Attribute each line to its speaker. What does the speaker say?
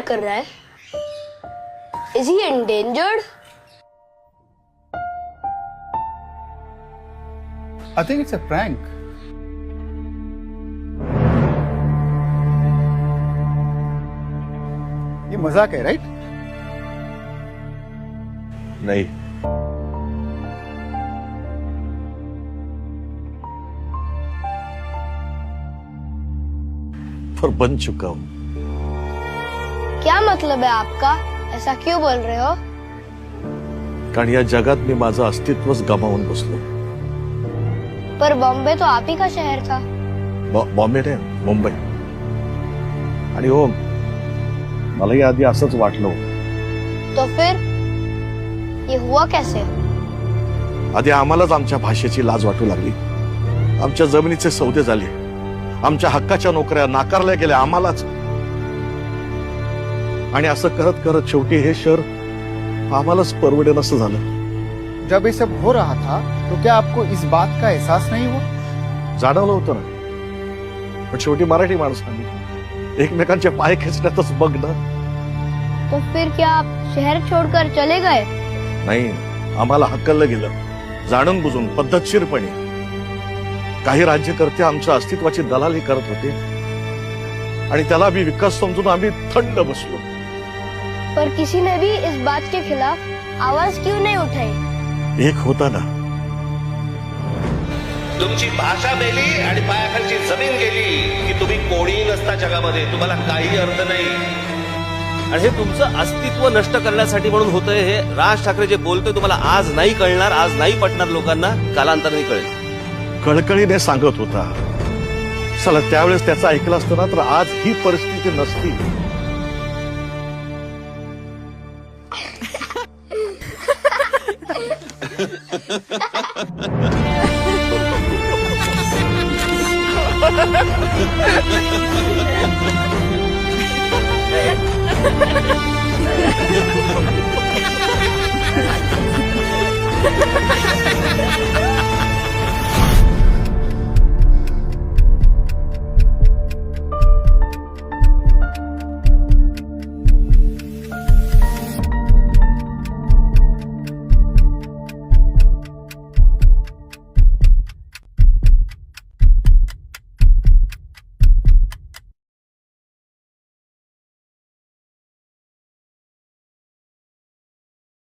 Speaker 1: कर रहा है? Is he endangered?
Speaker 2: I think it's a prank. ये मजाक है, राइट?
Speaker 3: नहीं, पर बन चुका हूं।
Speaker 1: क्या मतलब है आपका? ऐसा क्यों बोल रहे हो?
Speaker 3: कारण या जगात मी माझं अस्तित्वच गमावून बसलो।
Speaker 1: पर बॉम्बे तो आप ही का शहर था।
Speaker 3: बॉम्बे नाही, मुंबई। आणि हो, मलाही आधी असंच वाटलं होतं।
Speaker 1: तो फिर ये हुआ कैसे?
Speaker 3: आधी आम्हालाच आमच्या भाषेची लाज वाटू लागली, आमच्या जमिनीचे सौदे झाले, आमच्या हक्काच्या नोकऱ्या नाकारल्या गेल्या आम्हालाच। आणि असं करत करत शेवटी हे शहर आम्हालाच परवडेन असं झालं।
Speaker 2: जब ये सब हो रहा था तो क्या आपको इस बात का एहसास नहीं हुआ?
Speaker 3: जाणवलं होतं ना, पण शेवटी मराठी माणसांनी एकमेकांचे पाय खेचण्यातच बघ ना।
Speaker 1: तो फिर क्या आप शहर छोड़कर चले गए?
Speaker 3: नाही, आम्हाला हकललं गेलं, जाणून बुजून पद्धतशीरपणे। काही राज्यकर्ते आमच्या अस्तित्वाची दलाली करत होते आणि त्याला मी विकास समजून आम्ही थंड बसलो।
Speaker 1: पर किसी ने भी इस बात के खिलाफ आवाज क्यों नहीं उठाई?
Speaker 3: एक होता ना,
Speaker 4: तुमची भाषा गेली आणि पायाखालची जमीन गेली की तुम्ही कोणीही नसता जगामध्ये, तुम्हाला काही अर्थ नाही।
Speaker 5: आणि हे तुमचं अस्तित्व नष्ट करण्यासाठी म्हणून होतंय। हे राज ठाकरे जे बोलतोय तुम्हाला आज नाही कळणार, आज नाही पटणार लोकांना, कालांतराने कळेल।
Speaker 3: कळकळीने सांगत होता, चला त्यावेळेस त्याचं ऐकलं असतं ना तर आज ही परिस्थिती नसती।